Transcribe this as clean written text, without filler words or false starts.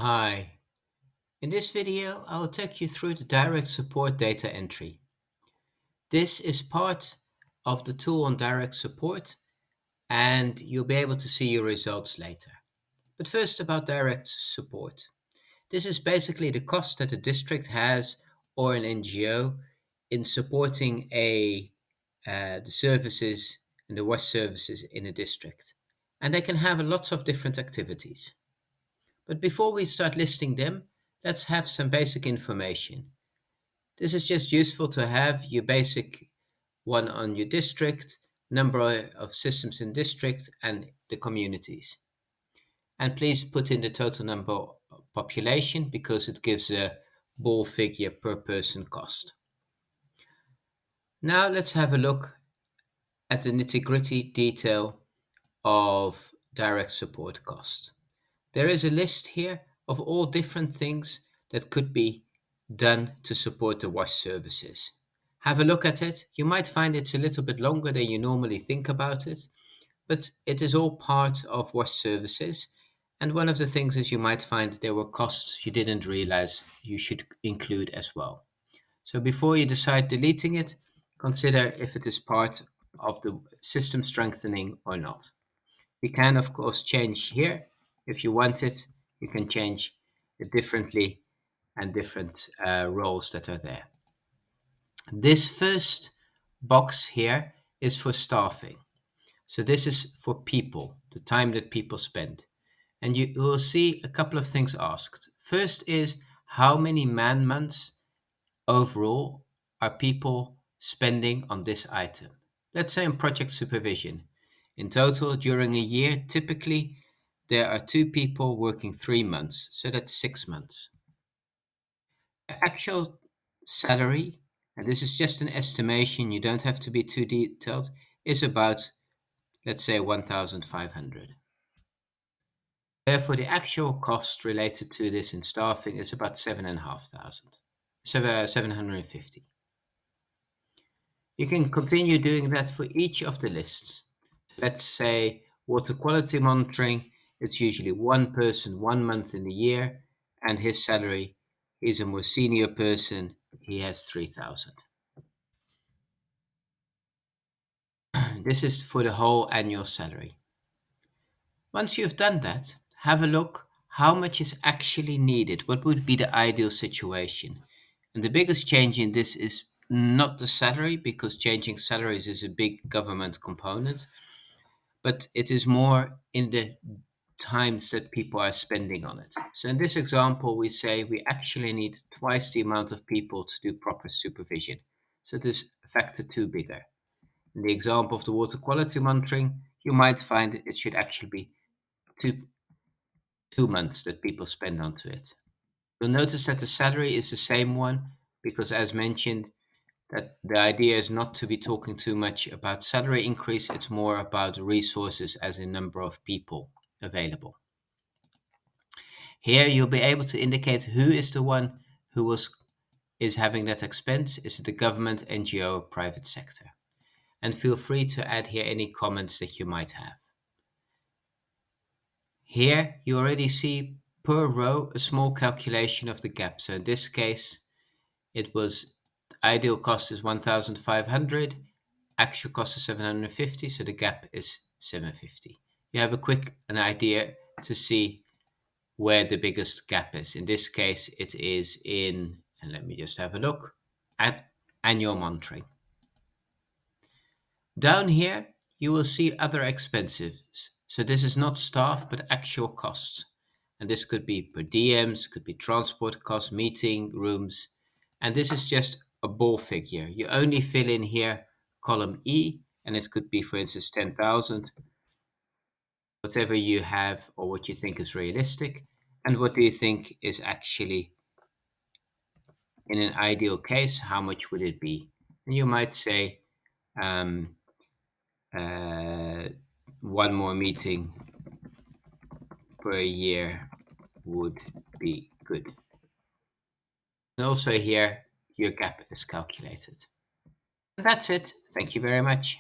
Hi, in this video I will take you through the direct support data entry. This is part of the tool on direct support and you'll be able to see your results later. But first about direct support. This is basically the cost that a district has or an NGO in supporting the services and the WASH services in a district. And they can have lots of different activities. But before we start listing them, let's have some basic information. This is just useful to have your basic one on your district, number of systems in district, and the communities. And please put in the total number of population because it gives a ball figure per person cost. Now let's have a look at the nitty-gritty detail of direct support cost. There is a list here of all different things that could be done to support the WASH services. Have a look at it. You might find it's a little bit longer than you normally think about it, but it is all part of WASH services. And one of the things is you might find there were costs you didn't realize you should include as well. So before you decide deleting it, consider if it is part of the system strengthening or not. You can, of course, change here. If you want it, you can change it differently and different roles that are there. This first box here is for staffing. So this is for people, the time that people spend. And you will see a couple of things asked. First is how many man months overall are people spending on this item? Let's say on project supervision. In total, during a year, typically there are 2 people working 3 months, so that's 6 months. The actual salary, and this is just an estimation, you don't have to be too detailed, is about, let's say, 1,500. Therefore, the actual cost related to this in staffing is about 7,500, 750. You can continue doing that for each of the lists. Let's say water quality monitoring, it's usually one person 1 month in the year, and his salary is a more senior person, he has 3,000. This is for the whole annual salary. Once you've done that, have a look how much is actually needed. What would be the ideal situation? And the biggest change in this is not the salary, because changing salaries is a big government component, but it is more in the times that people are spending on it. So in this example, we say we actually need twice the amount of people to do proper supervision. So it is factor 2 bigger. In the example of the water quality monitoring, you might find it should actually be two months that people spend onto it. You'll notice that the salary is the same one because, as mentioned, that the idea is not to be talking too much about salary increase, it's more about resources as a number of people available. Here you'll be able to indicate who is the one who is having that expense. Is it the government, NGO, or private sector? And feel free to add here any comments that you might have. Here you already see per row a small calculation of the gap. So in this case, it was ideal cost is 1,500, actual cost is 750, so the gap is 750. You have an idea to see where the biggest gap is. In this case, it is in, and let me just have a look, at annual monitoring. Down here, you will see other expenses. So this is not staff, but actual costs. And this could be per diems, could be transport costs, meeting rooms. And this is just a ball figure. You only fill in here column E, and it could be, for instance, 10,000, whatever you have or what you think is realistic. And what do you think is actually, in an ideal case, how much would it be? And you might say, one more meeting per year would be good. And also here, your gap is calculated. And that's it. Thank you very much.